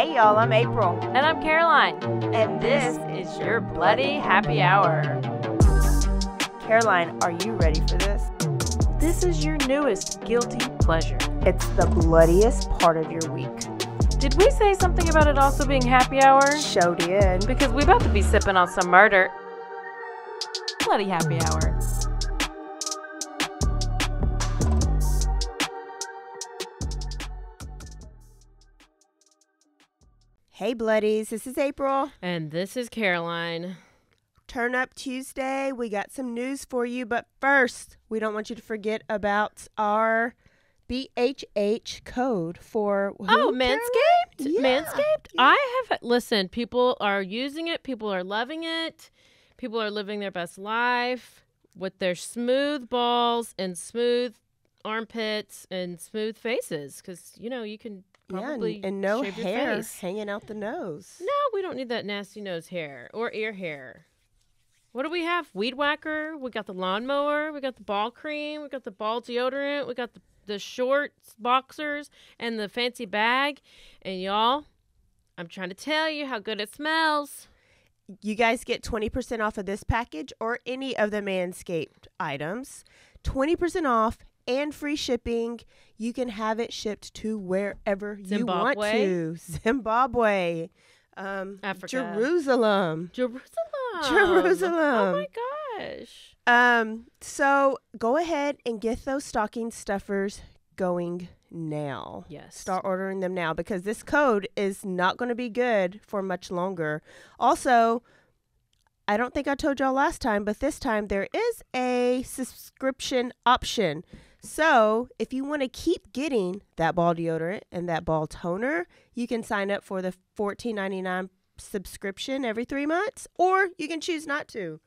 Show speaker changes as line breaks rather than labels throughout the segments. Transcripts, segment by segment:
Hey y'all, I'm April.
And I'm Caroline.
And this
is your Bloody Happy Hour.
Caroline, are you ready for this?
This is your newest guilty pleasure.
It's the bloodiest part of your week.
Did we say something about it also being happy hour?
Show did.
Because we about to be sipping on some murder. Bloody Happy Hour.
Hey Bloodies, this is April.
And this is Caroline.
Turn Up Tuesday, we got some news for you, but first, we don't want you to forget about our BHH code for who,
Oh, Manscaped?
Yeah.
Manscaped?
Yeah.
I have, listen, people are using it. People are loving it. People are living their best life with their smooth balls and smooth armpits and smooth faces. Because, you know, you can probably
and no
shave your
hair
face.
hanging out the nose.
No, we don't need that nasty nose hair or ear hair. What do we have? Weed whacker. We got the lawnmower. We got the ball cream. We got the ball deodorant. We got the shorts, boxers, and the fancy bag. And y'all, I'm trying to tell you how good it smells.
You guys get 20% off of this package or any of the Manscaped items. 20% off and free shipping. You can have it shipped to wherever you want to. Zimbabwe.
Africa.
Jerusalem.
Oh my gosh.
So go ahead and get those stocking stuffers going now.
Yes.
Start ordering them now because this code is not going to be good for much longer. Also, I don't think I told y'all last time, but this time there is a subscription option. So if you want to keep getting that ball deodorant and that ball toner, you can sign up for the $14.99 subscription every 3 months, or you can choose not to.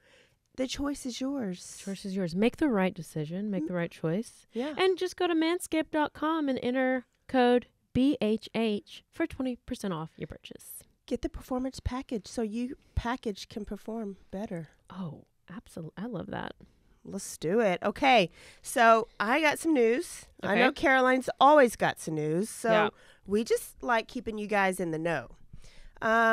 The choice is yours.
The choice is yours. Make the right decision. Make the right choice.
Yeah.
And just go to manscaped.com and enter code BHH for 20% off your purchase.
Get the performance package so your package can perform better.
Oh, absolutely. I love that.
Let's do it. Okay. So I got some news.
Okay.
I know Caroline's always got some news. So
Yeah.
we just like keeping you guys in the know.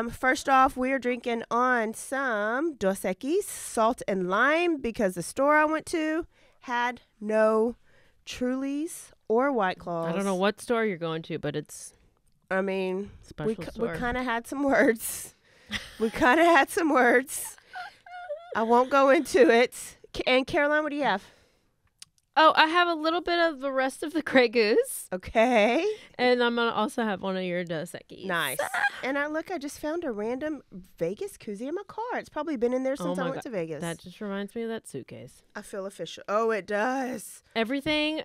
First off, we're drinking on some Dos Equis, salt and lime, because the store I went to had no Trulies or White Claws.
I don't know what store you're going to, but it's
I mean, we
store.
kind of had some words. I won't go into it. And Caroline, what do you have?
Oh, I have a little bit of the rest of the Grey Goose.
Okay.
And I'm going to also have one of your Dos Equis.
Nice. And I just found a random Vegas koozie in my car. It's probably been in there since I went to Vegas.
That just reminds me of that suitcase.
I feel official. Oh, it does.
Everything.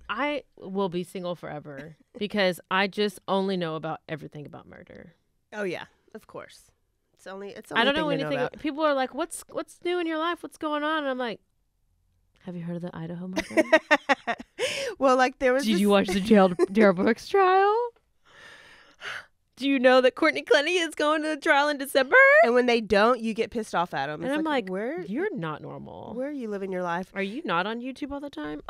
I will be single forever because I just only know about everything about murder.
Oh, yeah. Of course. It's only
I don't know
thing to
anything.
about.
People are like, what's new in your life? What's going on? And I'm like, have you heard of the Idaho murder?
Well, like there was
Did you watch the Darryl Brooks trial? Do you know that Courtney Clenny is going to the trial in December?
And when they don't, you get pissed off at them.
And I'm like,
where?
You're not normal.
Where are you living your life?
Are you not on YouTube all the time?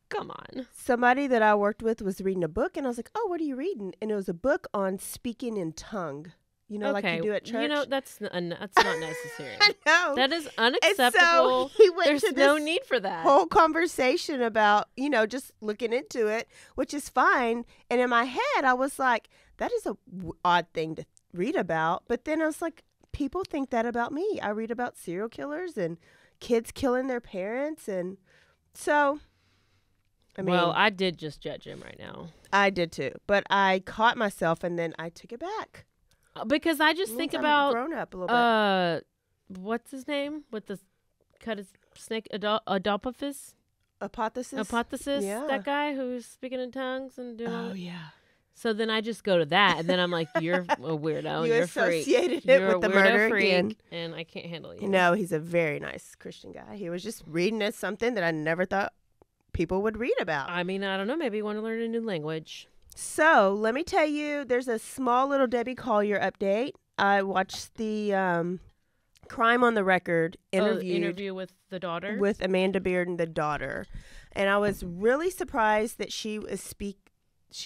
Come on.
Somebody that I worked with was reading a book, and I was like, oh, what are you reading? And it was a book on speaking in tongue. You know, like you do at church.
You know, that's not necessary.
I know.
That is
And
unacceptable.
so he went
There's
to
no
this
need for that.
whole conversation about, just looking into it, which is fine. And in my head, I was like, that is a odd thing to read about. But then I was like, people think that about me. I read about serial killers and kids killing their parents. And so,
well, I did just judge him right now.
I did too. But I caught myself and then I took it back.
Because I just think about
grown up a little bit.
What's his name with the cut his snake Apotheosis?
Yeah.
That guy who's speaking in tongues and doing.
Oh yeah.
So then I just go to that, and then I'm like, "You're a weirdo. You're a freak.
associated it
You're
with
a
the
weirdo
murder
freak,
again."
and I can't handle you.
No, he's a very nice Christian guy. He was just reading us something that I never thought people would read about.
I mean, I don't know. Maybe you want to learn a new language.
So let me tell you, there's a small little Debbie Collier update. I watched the Crime on the Record
interview with the daughter?
With Amanda Bearden, the daughter. And I was really surprised that she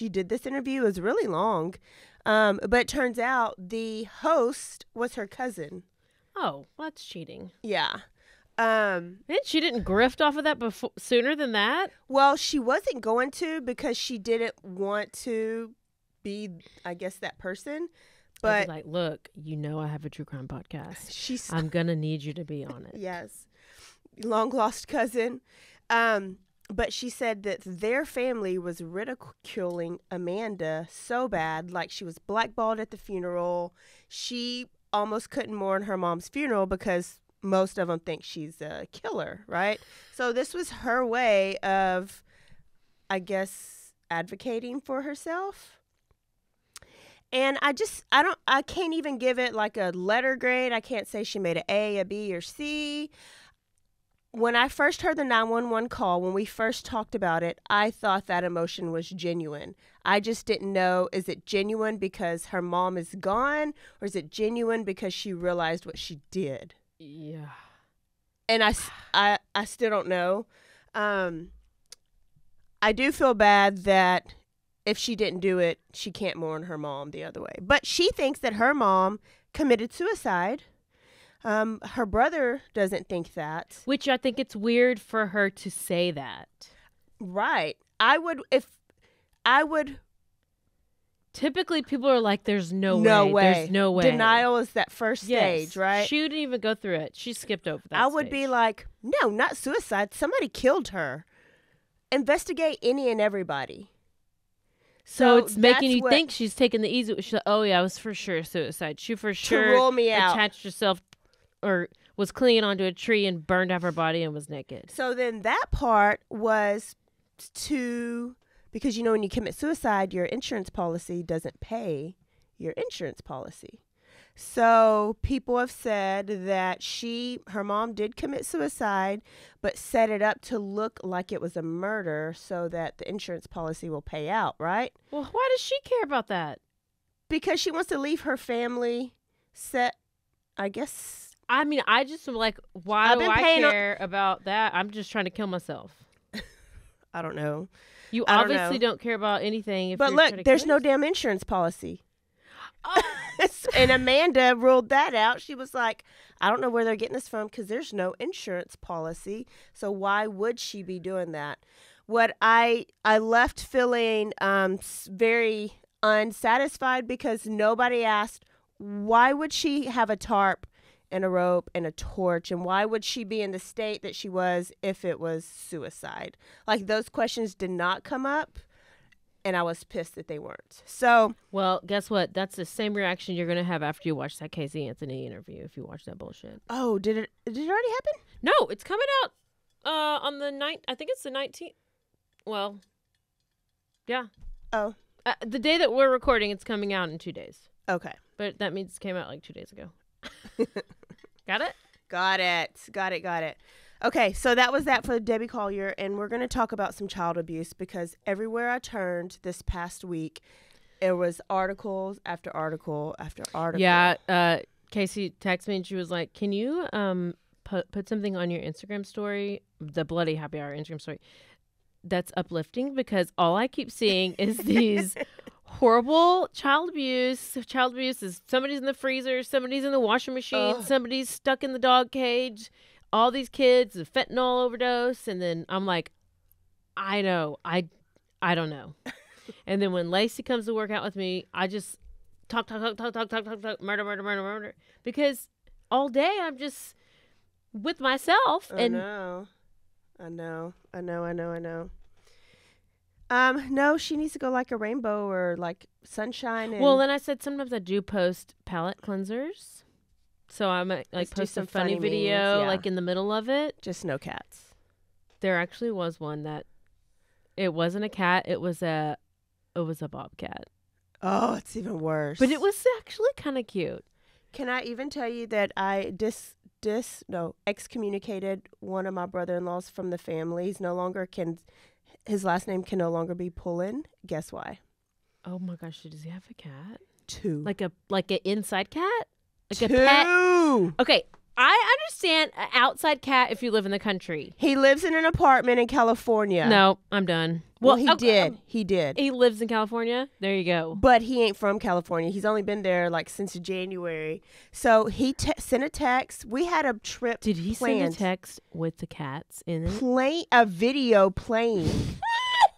did this interview. It was really long. But it turns out the host was her cousin.
Oh, well, that's cheating.
Yeah.
She didn't grift off of that sooner than that?
Well, she wasn't going to because she didn't want to be, I guess, that person. But
like, look, I have a true crime podcast. I'm going to need you to be on it.
Yes. Long lost cousin. But she said that their family was ridiculing Amanda so bad, like she was blackballed at the funeral. She almost couldn't mourn her mom's funeral because most of them think she's a killer, right? So this was her way of, I guess, advocating for herself. And I can't even give it like a letter grade. I can't say she made an A, a B, or C. When I first heard the 911 call, when we first talked about it, I thought that emotion was genuine. I just didn't know, is it genuine because her mom is gone, or is it genuine because she realized what she did?
Yeah.
And I still don't know. I do feel bad that if she didn't do it, she can't mourn her mom the other way. But she thinks that her mom committed suicide. Her brother doesn't think that.
Which I think it's weird for her to say that.
Right.
Typically, people are like, there's no way. There's no way.
Denial is that first stage, right?
She didn't even go through it. She skipped over that
I would be like, no, not suicide. Somebody killed her. Investigate any and everybody.
So it's making you think she's taking the easy. She's like, oh, yeah, it was for sure suicide. She for sure
rule me out.
Attached herself or was clinging onto a tree and burned off her body and was naked.
So then that part was because, when you commit suicide, your insurance policy doesn't pay your insurance policy. So people have said that her mom did commit suicide, but set it up to look like it was a murder so that the insurance policy will pay out, right?
Well, why does she care about that?
Because she wants to leave her family set, I guess.
I mean, I just am like, why do I care about that? I'm just trying to kill myself.
I don't know.
You obviously don't care about anything.
But look, there's no damn insurance policy. Oh. And Amanda ruled that out. She was like, I don't know where they're getting this from because there's no insurance policy. So why would she be doing that? What I left feeling very unsatisfied because nobody asked, why would she have a tarp and a rope and a torch, and why would she be in the state that she was if it was suicide? Like, those questions did not come up, and I was pissed that they weren't. So,
well, guess what? That's the same reaction you're going to have after you watch that Casey Anthony interview, if you watch that bullshit.
Oh, did it already happen?
No, it's coming out on the 9th. I think it's the 19th. Well, yeah.
Oh.
The day that we're recording, it's coming out in 2 days.
Okay.
But that means it came out like 2 days ago. Got it?
Got it. Okay, so that was that for Debbie Collier, and we're going to talk about some child abuse because everywhere I turned this past week, it was articles after article after article.
Yeah, Casey texted me and she was like, can you put something on your Instagram story, the Bloody Happy Hour Instagram story, that's uplifting? Because all I keep seeing is these horrible child abuse. Child abuse is somebody's in the freezer, somebody's in the washing machine, somebody's stuck in the dog cage. All these kids, a fentanyl overdose, and then I'm like, I know, I don't know. And then when Lacey comes to work out with me, I just talk, murder, because all day I'm just with myself. I know.
No, she needs to go like a rainbow or like sunshine.
Well, then I said sometimes I do post palette cleansers. So I might post a funny video like in the middle of it.
Just no cats.
There actually was one that it wasn't a cat. It was a bobcat.
Oh, it's even worse.
But it was actually kind of cute.
Can I even tell you that I excommunicated one of my brother-in-laws from the family? His last name can no longer be Pullen. Guess why?
Oh my gosh, does he have a cat?
2.
Like an inside cat? Like
2.
a pet? Okay, I understand an outside cat if you live in the country.
He lives in an apartment in California.
No, I'm done.
Well, he did. He did.
He lives in California? There you go.
But he ain't from California. He's only been there like since January. So he sent a text. We had a trip
Did he
planned.
send a text with the cats in it?
A video playing.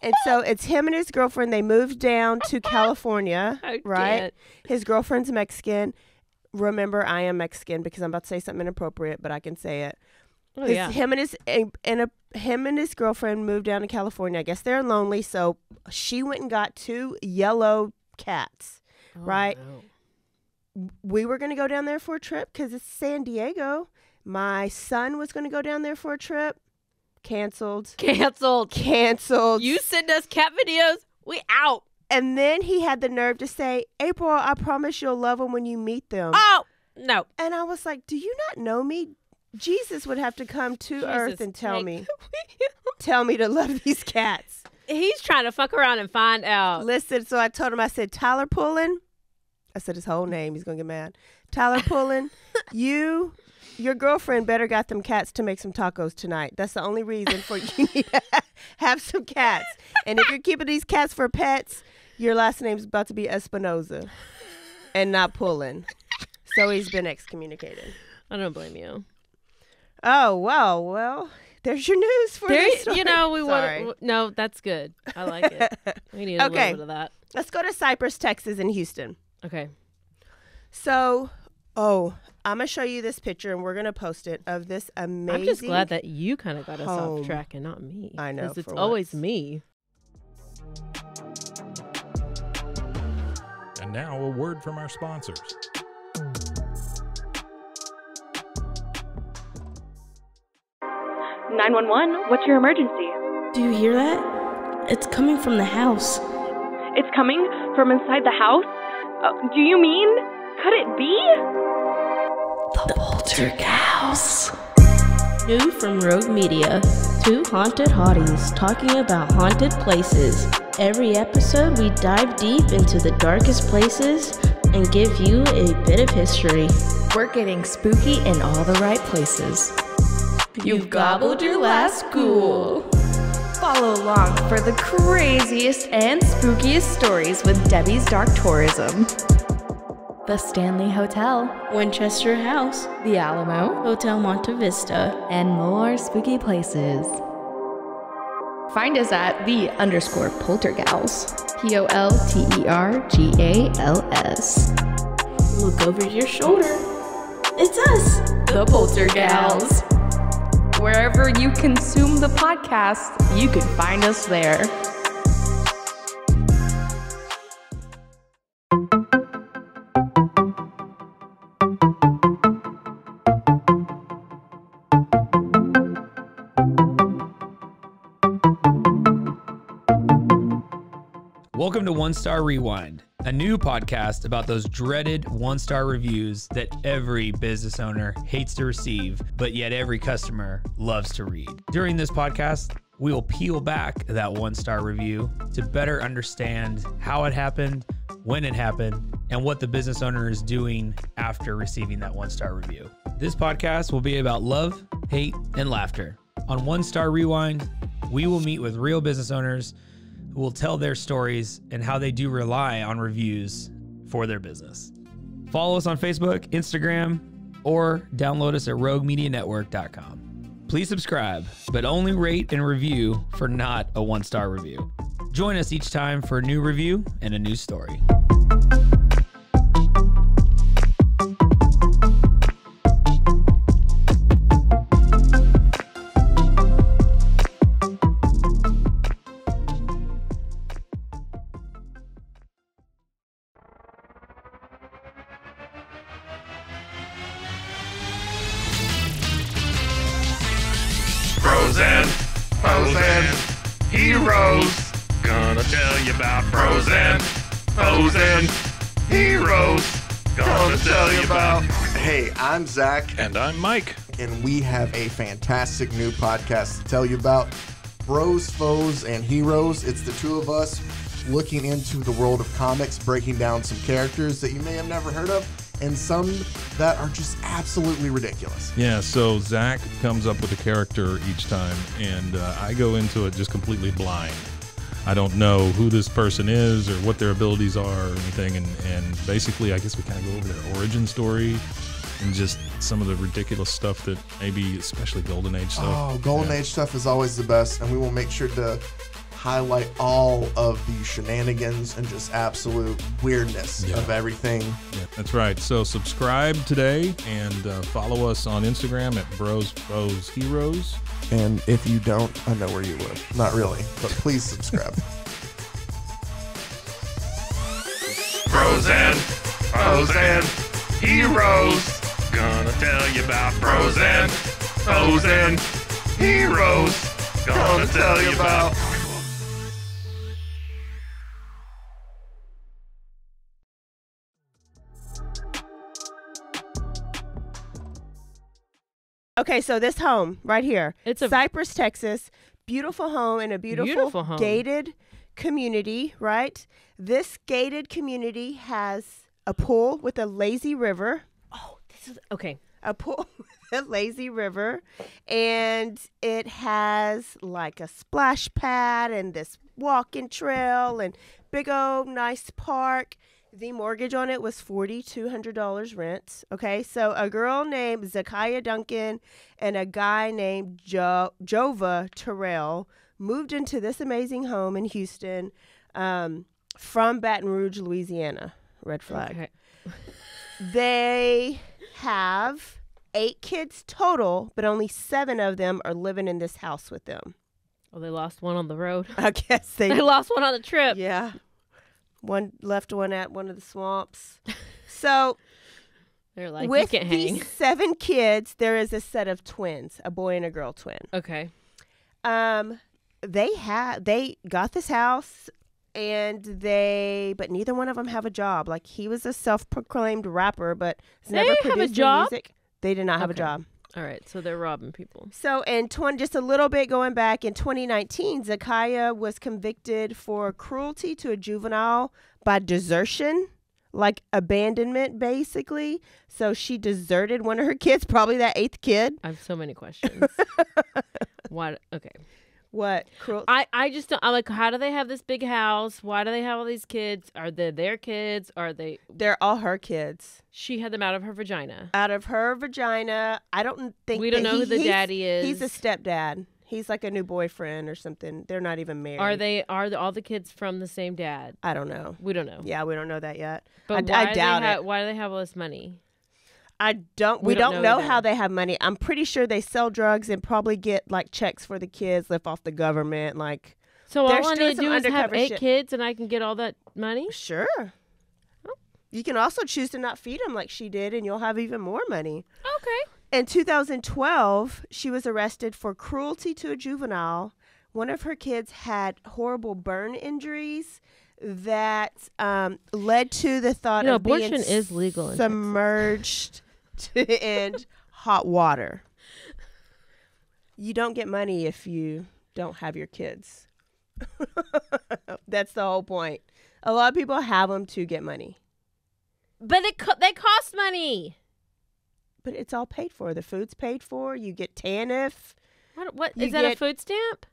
And so it's him and his girlfriend. They moved down to California, right?
Can't.
His girlfriend's Mexican. Remember, I am Mexican because I'm about to say something inappropriate, but I can say it.
Oh, yeah.
Him and his girlfriend moved down to California. I guess they're lonely, so she went and got 2 yellow cats, right?
No.
We were going to go down there for a trip because it's San Diego. My son was going to go down there for a trip. Canceled.
You send us cat videos, we out.
And then he had the nerve to say, April, I promise you'll love them when you meet them.
Oh, no.
And I was like, do you not know me? Jesus would have to come to earth and tell me to love these cats.
He's trying to fuck around and find out.
Listen, so I told him, I said, Tyler Pullen. I said his whole name. He's going to get mad. Tyler Pullen, your girlfriend better got them cats to make some tacos tonight. That's the only reason for you need to have some cats. And if you're keeping these cats for pets, your last name's about to be Espinoza and not Pullen. So he's been excommunicated.
I don't blame you.
Oh, wow. Well, there's your news for this story.
You know, we want. No, that's good. I like it. We need a little bit of that.
Let's go to Cypress, Texas, and Houston.
Okay.
So, I'm going to show you this picture, and we're going to post it, of this amazing
I'm just glad that you kind of got us
home.
off track and not me.
I know.
Because it's always me.
And now a word from our sponsors.
"911, what's your emergency?"
Do you hear that? It's coming from the house.
It's coming from inside the house? Do you mean? Could it be?
The Poltergeist. New from Rogue Media. 2 haunted hotties talking about haunted places. Every episode, we dive deep into the darkest places and give you a bit of history.
We're getting spooky in all the right places.
You've gobbled your last ghoul.
Follow along for the craziest and spookiest stories with Debbie's Dark Tourism. The Stanley Hotel,
Winchester House,
the Alamo,
Hotel Monte Vista,
and more spooky places. Find us at _Poltergals. POLTERGALS.
Look over your shoulder. It's us,
The Poltergals. Wherever you consume the podcast, you can find us there.
Welcome to One Star Rewind, a new podcast about those dreaded 1-star reviews that every business owner hates to receive, but yet every customer loves to read. During this podcast, we will peel back that 1-star review to better understand how it happened, when it happened, and what the business owner is doing after receiving that 1-star review. This podcast will be about love, hate, and laughter. On One Star Rewind, we will meet with real business owners who will tell their stories and how they do rely on reviews for their business. Follow us on Facebook, Instagram, or download us at roguemedianetwork.com. Please subscribe, but only rate and review for not a 1-star review. Join us each time for a new review and a new story.
Frozen heroes. Gonna tell you about frozen heroes. Gonna tell you about.
Hey, I'm Zach.
And I'm Mike.
And we have a fantastic new podcast to tell you about. Bros, Foes, and Heroes. It's the two of us looking into the world of comics, breaking down some characters that you may have never heard of, and some that are just absolutely ridiculous.
Yeah, so Zach comes up with a character each time, and I go into it just completely blind. I don't know who this person is or what their abilities are or anything, and basically I guess we kind of go over their origin story and just some of the ridiculous stuff that maybe, especially Golden Age stuff.
Oh, Golden Age stuff is always the best, and we will make sure to highlight all of the shenanigans and just absolute weirdness of everything.
Yeah, that's right. So subscribe today and follow us on Instagram at Bros Foes Heroes.
And if you don't, I know where you live. Not really, but please subscribe.
Bros and Foes and Heroes. Gonna tell you about Bros and Foes and Heroes. Gonna tell you about.
Okay, so this home right here,
It's a
Cypress, Texas, beautiful home in a beautiful
home.
gated community, right? This gated community has a pool with a lazy river.
Oh, this is okay.
A pool with a lazy river, and it has like a splash pad and this walking trail and big old nice park. The mortgage on it was $4,200 rent. Okay, so a girl named Zakiah Duncan and a guy named Jova Terrell moved into this amazing home in Houston from Baton Rouge, Louisiana. Red flag.
Okay.
They have 8 kids total, but only 7 of them are living in this house with them.
Oh, they lost one on the road.
I guess
They lost one on the trip.
Yeah. One left one at one of the swamps. So
They're like,
with
you can't hang.
these 7 kids, there is a set of twins, a boy and a girl twin.
Okay.
They got this house, but neither one of them have a job. Like, he was a self-proclaimed rapper, but has
They
never
have a
produced any
job?
music. They did not have a
Okay.
job.
All right. So they're robbing people.
So just a little bit going back, in 2019, Zakiah was convicted for cruelty to a juvenile by desertion, like abandonment, basically. So she deserted one of her kids, probably that 8th kid.
I have so many questions. What? Okay.
What? Cruel?
I just don't. I'm like, how do they have this big house? Why do they have all these kids? Are they their kids? Are they?
They're all her kids.
She had them out of her vagina.
Out of her vagina. I don't think
We don't know who the daddy is.
He's a stepdad. He's like a new boyfriend or something. They're not even married.
Are all the kids from the same dad?
I don't know.
We don't know.
Yeah, we don't know that yet.
But
I doubt it.
Why do they have all this money?
We
We
don't
don't
know
know
how
either.
they have money. I'm pretty sure they sell drugs and probably get like checks for the kids, live off the government. Like,
So
They're
all I
doing
need to
some
do is have
undercover
8
shit.
kids and I can get all that money?
sure. You can also choose to not feed them like she did, and you'll have even more money.
Okay.
In 2012, she was arrested for cruelty to a juvenile. One of her kids had horrible burn injuries that led to the thought of
abortion
being
is legal in
submerged in hot water. You don't get money if you don't have your kids. That's the whole point. A lot of people have them to get money.
But they cost money.
But it's all paid for. The food's paid for. You get TANF.
What
You
is that a
get-
food stamp?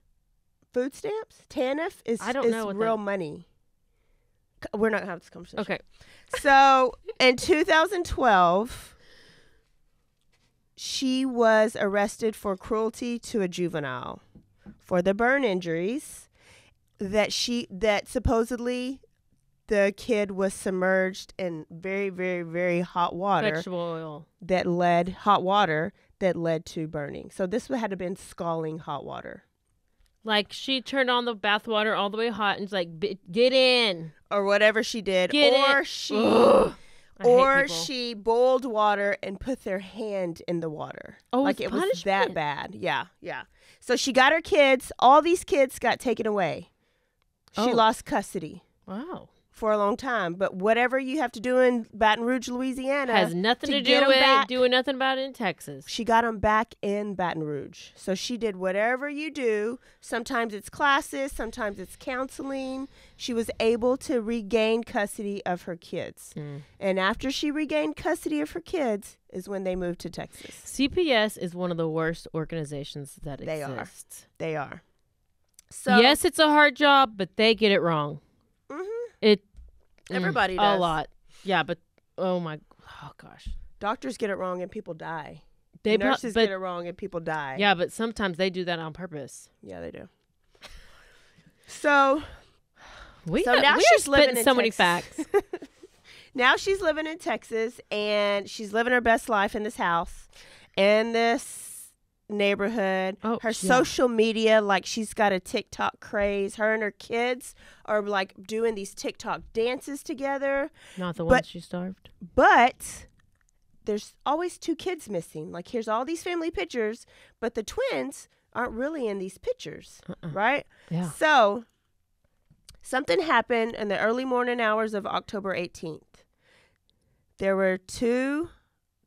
Food stamps? TANF is,
I don't know what
real
that-
money. We're not going to have this conversation.
Okay.
So in 2012, she was arrested for cruelty to a juvenile for the burn injuries that supposedly the kid was submerged in very, very, very hot water
Vegetable oil.
that led to burning. So this had to have been scalding hot water.
Like she turned on the bath water all the way hot and was like, get in.
Or whatever she did.
Get
or
it.
she
Ugh. I hate
or
people.
she boiled water and put their hand in the water.
Oh,
like
it's
it was that
punishment.
bad. Yeah, yeah. So she got her kids. All these kids got taken away. She
Oh.
lost custody.
Wow.
for a long time. But whatever you have to do in Baton Rouge, Louisiana,
has nothing to do
get 'em
with
back,
doing nothing about it in Texas.
she got them back in Baton Rouge. So she did whatever you do. Sometimes it's classes, sometimes it's counseling. She was able to regain custody of her kids. And after she regained custody of her kids is when they moved to Texas.
CPS is one of the worst organizations that exists.
They are. So
yes, it's a hard job, but they get it wrong.
Everybody does.
A lot. Yeah, but oh gosh.
Doctors get it wrong and people die.
They
Nurses get it wrong and people die.
Yeah, but sometimes they do that on purpose.
Yeah, they do. So
now she's living in so many facts.
Now she's living in Texas, and she's living her best life in this house, in this neighborhood. Her social media, like she's got a TikTok craze. Her and her kids are like doing these TikTok dances together.
Not the ones she starved.
But there's always 2 kids missing. Like, here's all these family pictures, but the twins aren't really in these pictures, right?
Yeah.
So something happened in the early morning hours of October 18th. There were 2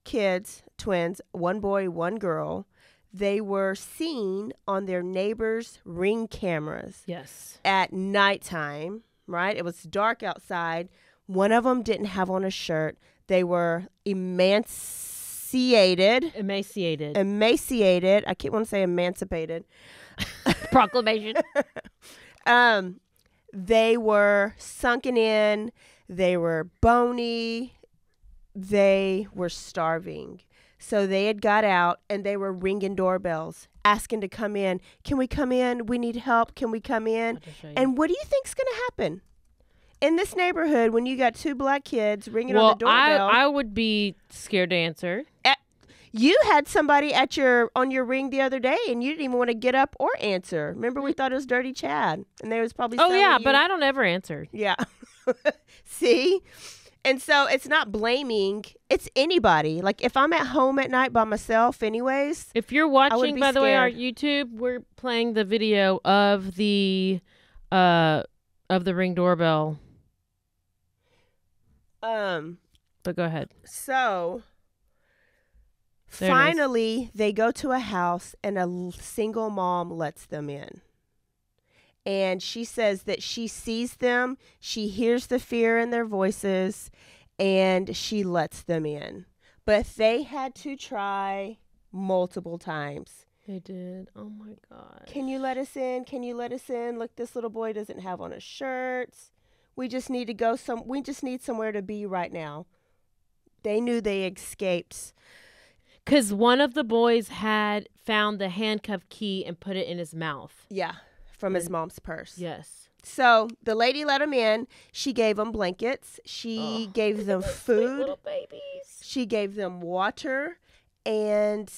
kids, twins, 1 boy, 1 girl. They were seen on their neighbors' Ring cameras.
Yes.
At nighttime, right? It was dark outside. One of them didn't have on a shirt. They were emaciated. I can't want to say emancipated.
Proclamation.
They were sunken in. They were bony. They were starving. So they had got out and they were ringing doorbells, asking to come in. Can we come in? We need help. Can we come in? And what do you think's going to happen in this neighborhood when you got 2 black kids ringing on the doorbell?
I would be scared to answer.
You had somebody on your ring the other day, and you didn't even want to get up or answer. Remember, we thought it was Dirty Chad, and they was probably.
Oh yeah, but I don't ever answer.
Yeah. See. And so it's not blaming. It's anybody. Like, if I'm at home at night by myself anyways.
If you're watching, by the way, our YouTube, we're playing the video of the Ring doorbell. But go ahead.
So finally they go to a house and a single mom lets them in. And she says that she sees them, she hears the fear in their voices, and she lets them in. But they had to try multiple times.
They did. Oh, my God.
Can you let us in? Can you let us in? Look, this little boy doesn't have on his shirts. We just need to go we just need somewhere to be right now. They knew they escaped.
Because one of the boys had found the handcuff key and put it in his mouth.
Yeah. From his mom's purse.
Yes.
So the lady let him in. She gave them blankets. She gave them food.
Little babies.
She gave them water. And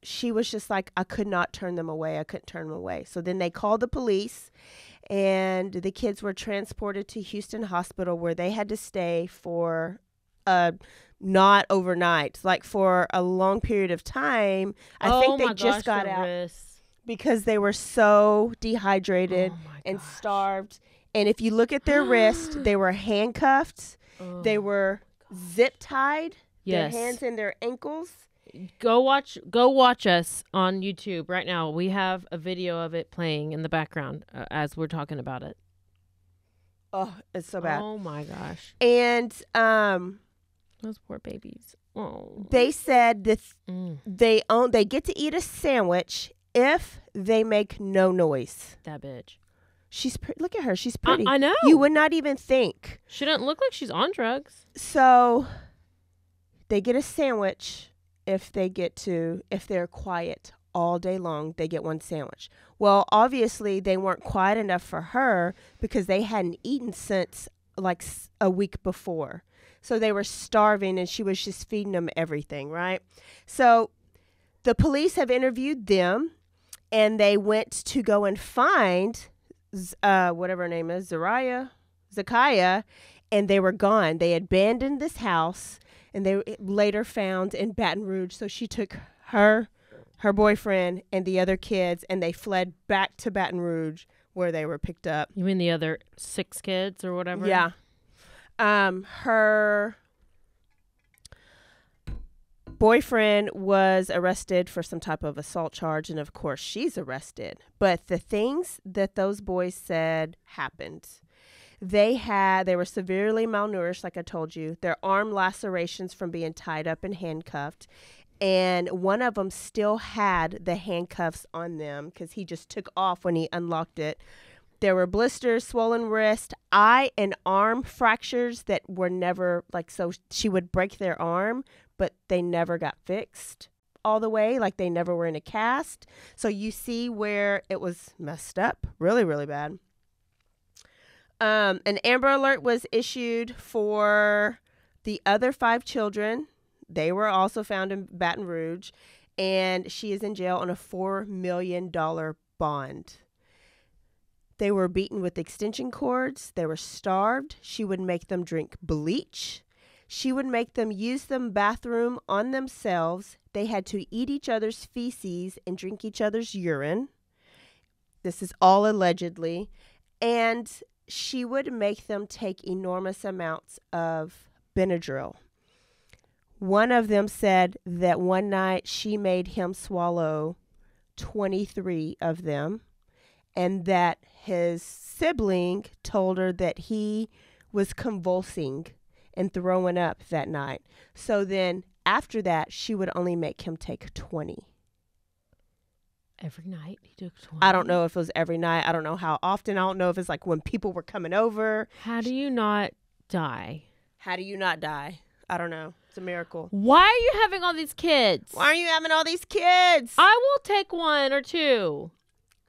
she was just like, I could not turn them away. I couldn't turn them away. So then they called the police. And the kids were transported to Houston Hospital, where they had to stay for not overnight, like for a long period of time. I think they just got out. Because they were so dehydrated and starved. And if you look at their wrist, they were handcuffed. They were zip tied. Their hands and their ankles.
Go watch us on YouTube right now. We have a video of it playing in the background as we're talking about it.
Oh, it's so bad.
Oh my gosh.
And
those poor babies. Oh.
They said that they get to eat a sandwich if they make no noise.
That bitch.
She's look at her. She's pretty.
I know.
You would not even think.
She doesn't look like she's on drugs.
So they get a sandwich if they're quiet all day long, they get one sandwich. Well, obviously they weren't quiet enough for her because they hadn't eaten since like a week before. So they were starving and she was just feeding them everything, right? So the police have interviewed them. And they went to go and find, whatever her name is, Zakiah, and they were gone. They abandoned this house, and they later found in Baton Rouge. So she took her her boyfriend, and the other kids, and they fled back to Baton Rouge where they were picked up.
You mean the other 6 kids or whatever?
Yeah. Her boyfriend was arrested for some type of assault charge, and of course she's arrested. But the things that those boys said happened. They were severely malnourished, like I told you. Their arm lacerations from being tied up and handcuffed. And one of them still had the handcuffs on them because he just took off when he unlocked it. There were blisters, swollen wrist, eye and arm fractures that were never, so she would break their arm, but they never got fixed all the way. They never were in a cast. So you see where it was messed up. Really, really bad. An Amber Alert was issued for the other 5 children. They were also found in Baton Rouge, and she is in jail on a $4 million bond. They were beaten with extension cords. They were starved. She would make them drink bleach. She would make them use the bathroom on themselves. They had to eat each other's feces and drink each other's urine. This is all allegedly. And she would make them take enormous amounts of Benadryl. One of them said that one night she made him swallow 23 of them, and that his sibling told her that he was convulsing and throwing up that night. So then after that, she would only make him take 20.
Every night he took 20?
I don't know if it was every night. I don't know how often. I don't know if it's when people were coming over.
How do you not die?
How do you not die? I don't know. It's a miracle.
Why are you having all these kids?
Why are you having all these kids?
I will take 1 or 2.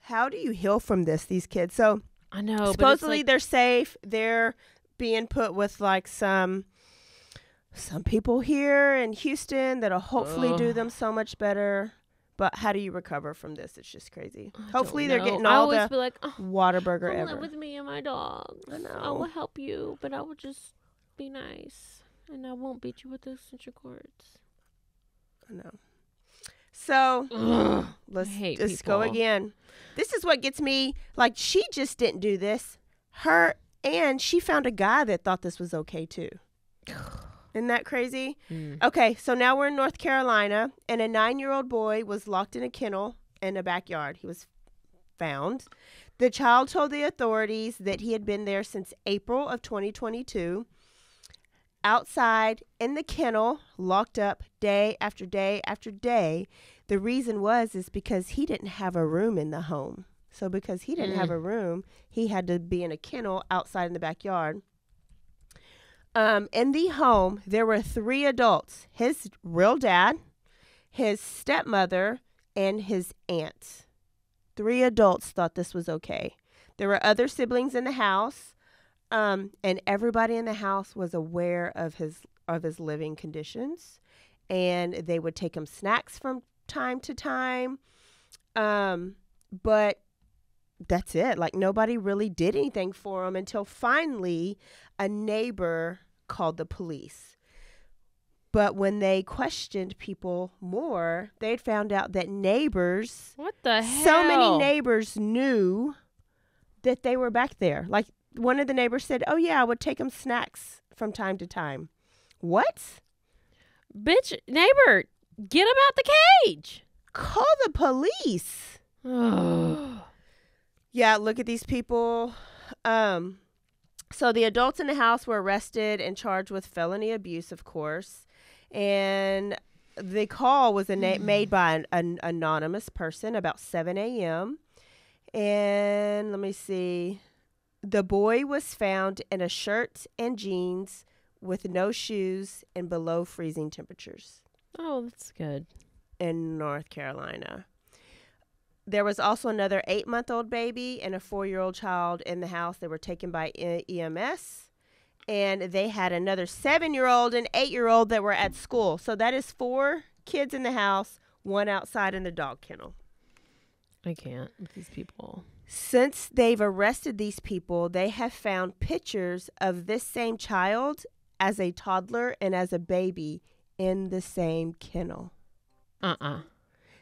How do you heal from this, these kids? So
I know.
Supposedly they're safe. They're being put with some people here in Houston that'll hopefully do them so much better. But how do you recover from this? It's just crazy. Hopefully they're getting all the Whataburger
come
ever.
live with me and my dog.
I know.
I will help you, but I will just be nice. And I won't beat you with the extension cords.
I know. So let's go again. This is what gets me. She just didn't do this. And she found a guy that thought this was okay too. Isn't that crazy? Okay, so now we're in North Carolina, and a 9-year-old boy was locked in a kennel in a backyard. He was found. The child told the authorities that he had been there since April of 2022. Outside in the kennel, locked up day after day after day. The reason is because he didn't have a room in the home. So because he didn't have a room, he had to be in a kennel outside in the backyard. In the home, there were 3 adults: his real dad, his stepmother, and his aunt. 3 adults thought this was okay. There were other siblings in the house, and everybody in the house was aware of his living conditions, and they would take him snacks from time to time. But that's it. Nobody really did anything for him until finally a neighbor called the police. But when they questioned people more, they'd found out that neighbors,
what the hell?
So many neighbors knew that they were back there. One of the neighbors said, "Oh yeah, I would take them snacks from time to time." What?
Bitch, neighbor, get him out the cage.
Call the police. Yeah, look at these people. So the adults in the house were arrested and charged with felony abuse, of course. And the call was made by an anonymous person about 7 a.m. And let me see. The boy was found in a shirt and jeans with no shoes and below freezing temperatures.
Oh, that's good.
In North Carolina. There was also another 8-month-old baby and a 4-year-old child in the house. They were taken by EMS. And they had another 7-year-old and 8-year-old that were at school. So that is 4 kids in the house, 1 outside in the dog kennel.
I can't with these people.
Since they've arrested these people, they have found pictures of this same child as a toddler and as a baby in the same kennel.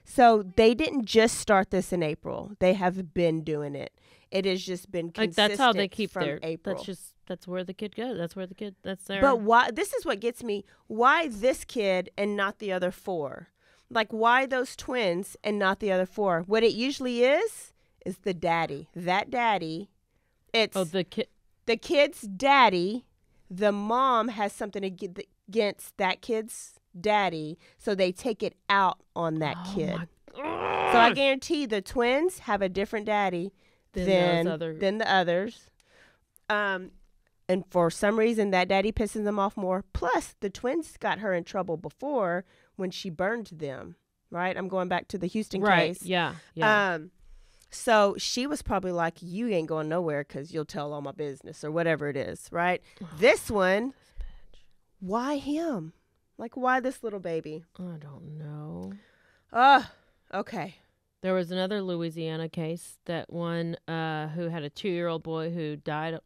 So they didn't just start this in April. They have been doing it. It has just been consistent.
Like that's how they keep
from
their.
April.
That's where the kid goes. That's their.
But why? This is what gets me. Why this kid and not the other 4? Like, why those twins and not the other 4? What it usually is the daddy. That daddy. It's
the kid.
The kid's daddy. The mom has something against that kid's daddy, so they take it out on that kid. So I guarantee the twins have a different daddy than the others. And for some reason, that daddy pisses them off more. Plus, the twins got her in trouble before when she burned them, right? I'm going back to the Houston case.
Yeah.
So she was probably like, you ain't going nowhere because you'll tell all my business or whatever it is, right? This one, why him? Like, why this little baby?
I don't know.
Okay.
There was another Louisiana case, that one who had a 2-year-old boy who died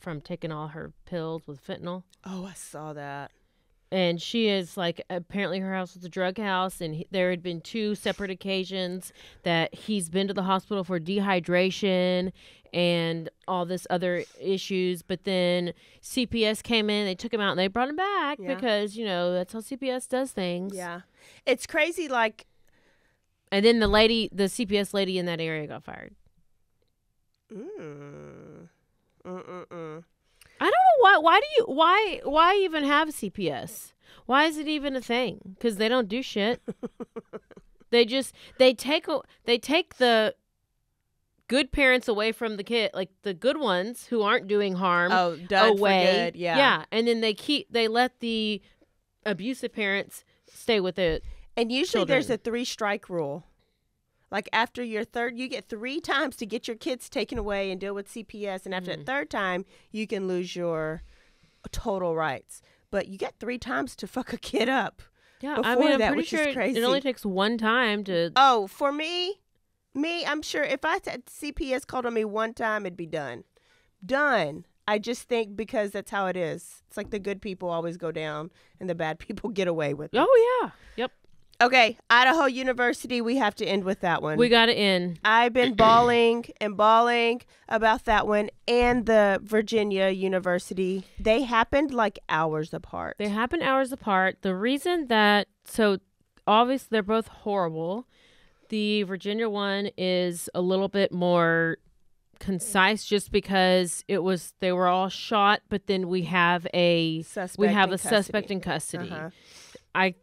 from taking all her pills with fentanyl.
Oh, I saw that.
And she is like, apparently her house was a drug house, and there had been 2 separate occasions that he's been to the hospital for dehydration and all this other issues. But then CPS came in, they took him out, and they brought him back because, that's how CPS does things.
Yeah. It's crazy, like.
And then the CPS lady in that area got fired. I don't know why even have CPS? Why is it even a thing? Because they don't do shit. they take the good parents away from the kid, like the good ones who aren't doing harm.
Oh, done
away.
For good.
Yeah, and then they let the abusive parents stay with it.
And usually
children.
There's a 3-strike rule. Like after your third, you get 3 times to get your kids taken away and deal with CPS. And after the third time, you can lose your total rights. But you get 3 times to fuck a kid up.
Yeah,
before
I mean, I'm
that,
pretty
which
sure
is crazy.
it only takes 1 time to.
Oh, for me, I'm sure if I had CPS called on me 1 time, it'd be done. Done. I just think because that's how it is. It's like the good people always go down and the bad people get away with it.
Oh, yeah. Yep.
Okay, Idaho University, we have to end with that one.
We got to end.
I've been bawling about that one and the Virginia University. They happened like hours apart.
The reason so obviously they're both horrible. The Virginia one is a little bit more concise just because they were all shot, but then we have a suspect in custody.
Uh-huh.
I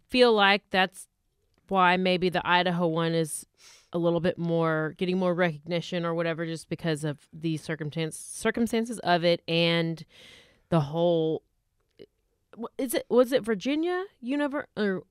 feel like that's why maybe the Idaho one is a little bit more getting more recognition or whatever, just because of the circumstances of it and the whole. Was it Virginia or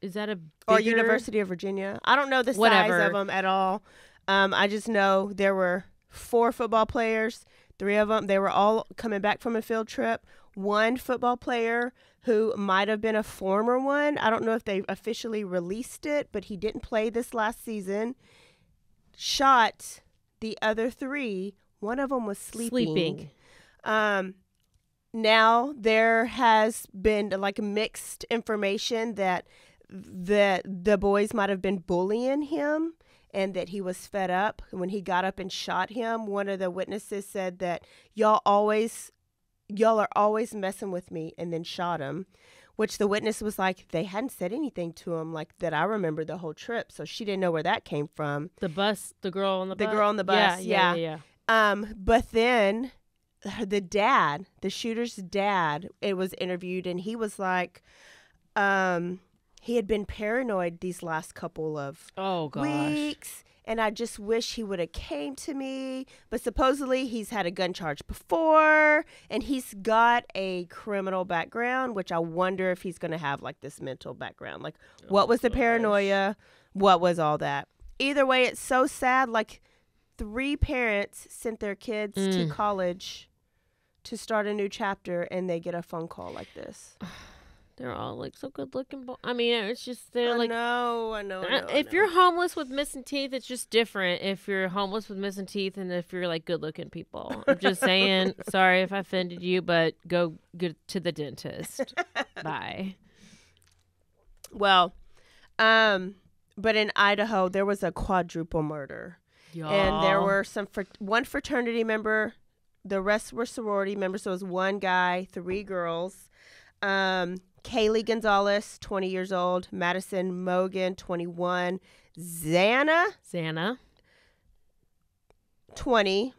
is that a bigger,
or University of Virginia? I don't know the size of them at all. I just know there were 4 football players. 3 of them, they were all coming back from a field trip. 1 football player who might have been a former one. I don't know if they officially released it, but he didn't play this last season. Shot the other 3. One of them was sleeping. Now there has been like mixed information that the boys might have been bullying him and that he was fed up when he got up and shot him. One of the witnesses said that y'all are always messing with me, and then shot him, which the witness was like, they hadn't said anything to him like that. I remember the whole trip. So she didn't know where that came from.
The girl on the
bus. Yeah. But then the shooter's dad, it was interviewed, and he was like, he had been paranoid these last couple of weeks, and I just wish he would have came to me. But supposedly he's had a gun charge before, and he's got a criminal background, which I wonder if he's going to have like this mental background. Like, what was the paranoia? What was all that? Either way, it's so sad. Like, 3 parents sent their kids to college to start a new chapter, and they get a phone call like this.
They're all like so good looking. I mean, it's just they're like.
I know.
If you're homeless with missing teeth, it's just different. If you're homeless with missing teeth, and if you're like good looking people, I'm just saying. Sorry if I offended you, but go to the dentist. Bye.
Well, But in Idaho, there was a quadruple murder. And there were one fraternity member. The rest were sorority members. So it was one guy, 3 girls. Kaylee Gonzalez, 20 years old. Madison Mogan, 21. Xana, 20.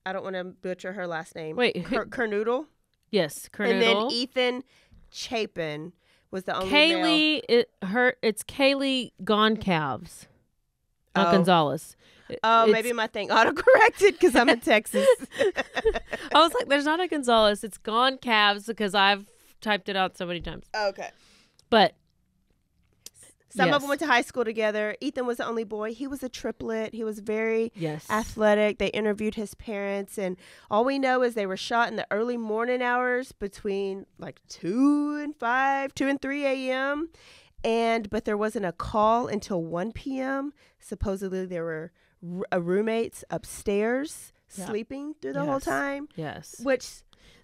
I don't want to butcher her last name.
Wait.
Kernoodle?
Yes, Kernoodle.
And then Ethan Chapin was the only male.
It's Kaylee Gone Calves. Not Gonzalez.
Maybe my thing autocorrected because I'm in Texas.
I was like, there's not a Gonzalez. It's Gone Calves because I've typed it out so many times.
Okay.
But
some of them went to high school together. Ethan was the only boy. He was a triplet. He was very athletic. They interviewed his parents. And all we know is they were shot in the early morning hours between like 2 and 3 a.m. But there wasn't a call until 1 p.m. Supposedly there were roommates upstairs sleeping through the whole time.
Yes.
Which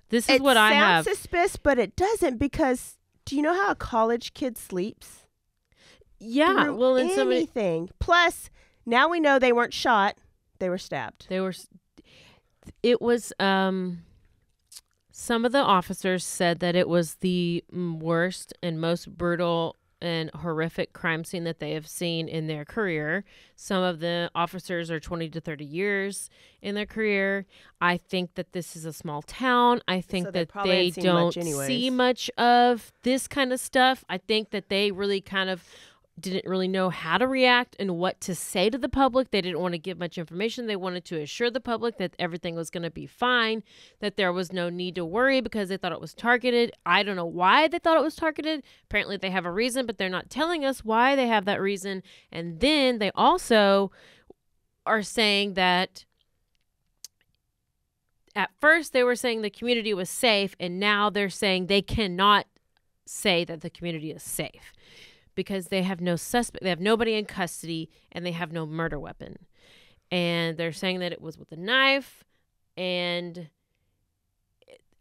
this is what I have.
It sounds suspicious, but it doesn't, because do you know how a college kid sleeps?
Yeah. Well, in
anything. Plus, now we know they weren't shot; they were stabbed.
It was. Some of the officers said that it was the worst and most brutal and horrific crime scene that they have seen in their career. Some of the officers are 20 to 30 years in their career. I think that this is a small town. I think that they don't see much of this kind of stuff. I think that they really kind of didn't really know how to react and what to say to the public. They didn't want to give much information. They wanted to assure the public that everything was going to be fine, that there was no need to worry because they thought it was targeted. I don't know why they thought it was targeted. Apparently they have a reason, but they're not telling us why they have that reason. And then they also are saying that at first they were saying the community was safe, and now they're saying they cannot say that the community is safe, because they have no suspect, they have nobody in custody, and they have no murder weapon. And they're saying that it was with a knife, and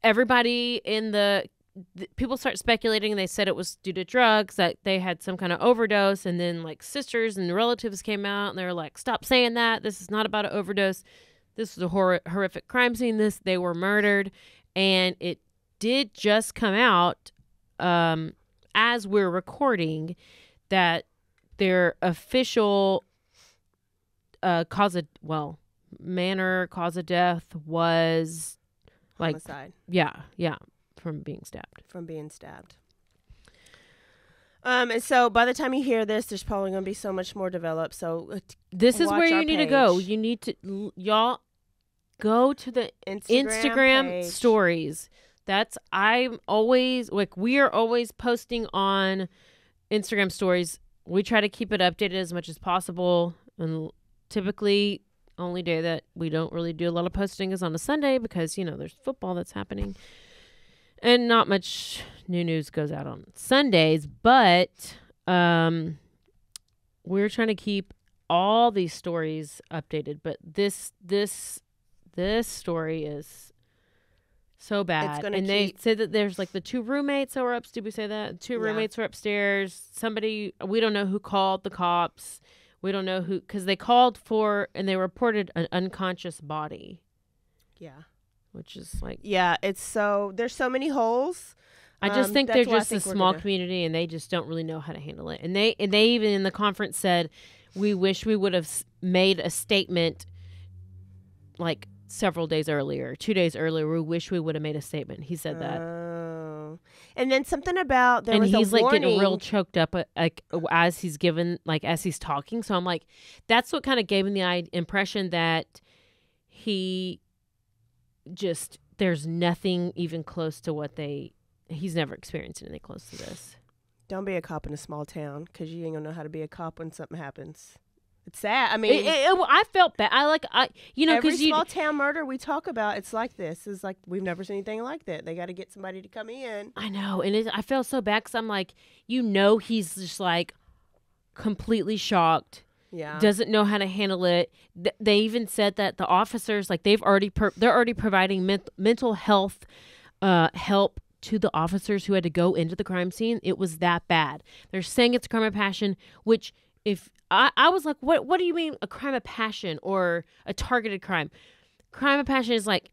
everybody in the people start speculating. They said it was due to drugs, that they had some kind of overdose, and then like sisters and relatives came out and they were like, stop saying that. This is not about an overdose. This was a horrific crime scene. They were murdered. And it did just come out, as we're recording, that their official cause of death was like
homicide.
Yeah, from being stabbed.
And so by the time you hear this, there's probably going to be so much more developed. So
this is where you need to go. You need to, y'all, go to the Instagram stories. I'm always like, we are always posting on Instagram stories. We try to keep it updated as much as possible. And typically only day that we don't really do a lot of posting is on a Sunday, because, there's football that's happening and not much new news goes out on Sundays. But we're trying to keep all these stories updated. But this story is so bad. And they said that there's like the 2 roommates that were up. Did we say that? 2 roommates were upstairs. Somebody, we don't know who called the cops. We don't know who, because they called for, and they reported an unconscious body. Yeah. Which is like.
Yeah, there's so many holes.
I just think they're just a small community, and they just don't really know how to handle it. And they even in the conference said, we wish we would have made a statement like several days earlier, 2 days earlier. We wish we would have made a statement. He said that.
And then something about there was a
he's
warning.
Like getting real choked up like as he's talking. So I'm like, that's what kind of gave me the impression that he just, there's nothing even close to what he's never experienced anything close to this.
Don't be a cop in a small town, because you ain't gonna know how to be a cop when something happens. It's sad. I mean,
I felt bad.
Every small town murder we talk about, it's like this. It's like, we've never seen anything like that. They got to get somebody to come in.
I know, and I felt so bad, because I'm like, he's just like completely shocked. Yeah, doesn't know how to handle it. They even said that the officers, like, they're already providing mental health help to the officers who had to go into the crime scene. It was that bad. They're saying it's a crime of passion, which if I was like, what do you mean a crime of passion or a targeted crime? Crime of passion is like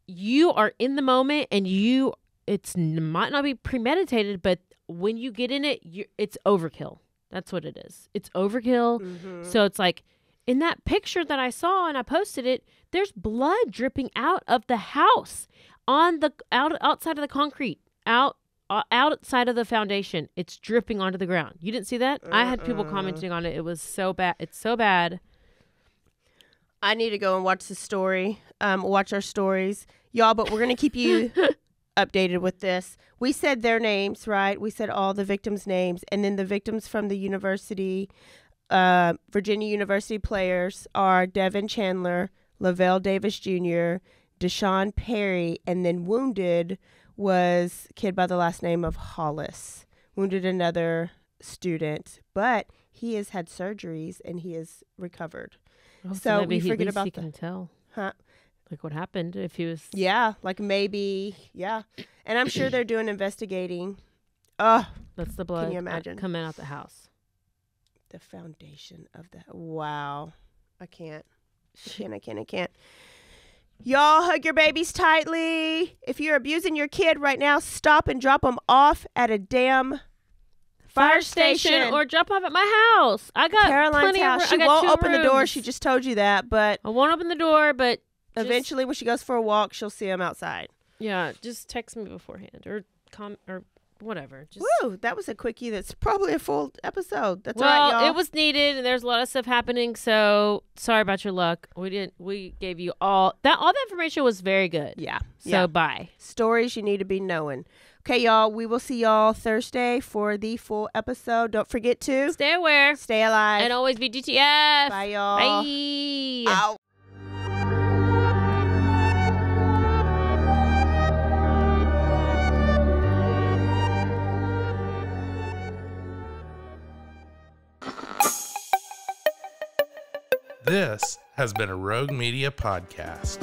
you are in the moment and might not be premeditated, but when you get in it, it's overkill. That's what it is. It's overkill.
Mm-hmm.
So it's like in that picture that I saw and I posted it, there's blood dripping out of the house on the outside of the concrete, outside of the foundation. It's dripping onto the ground. You didn't see that? I had people commenting on it. It was so bad. It's so bad.
I need to go and watch the story, watch our stories. Y'all, but we're going to keep you updated with this. We said their names, right? We said all the victims' names. And then the victims from the university, Virginia University players are Devin Chandler, Lavelle Davis Jr., Deshaun Perry, and then wounded was a kid by the last name of Hollis. Wounded another student, but he has had surgeries and he is recovered.
Oh,
so
maybe
we forget about
he can tell.
Huh?
Like what happened if he was...
Yeah, like maybe, yeah. And I'm sure they're doing investigating. Oh,
that's the blood
can you imagine?
Coming out the house.
The foundation of the... Wow. I can't. Y'all hug your babies tightly. If you're abusing your kid right now, stop and drop them off at a damn fire station
or drop off at my house. I got
Caroline's house. She won't open the door. She just told you that, but
I won't open the door. But
eventually, when she goes for a walk, she'll see him outside.
Yeah, just text me beforehand or whatever. Just...
Woo, that was a quickie. That's probably a full episode. That's
well,
all right, y'all.
It was needed, and there's a lot of stuff happening. So sorry about your luck. We gave you all that information was very good.
Yeah.
So bye.
Stories you need to be knowing. Okay, y'all. We will see y'all Thursday for the full episode. Don't forget to
stay aware,
stay alive,
and always be DTF.
Bye, y'all.
Bye.
Ow.
This has been a Rogue Media podcast.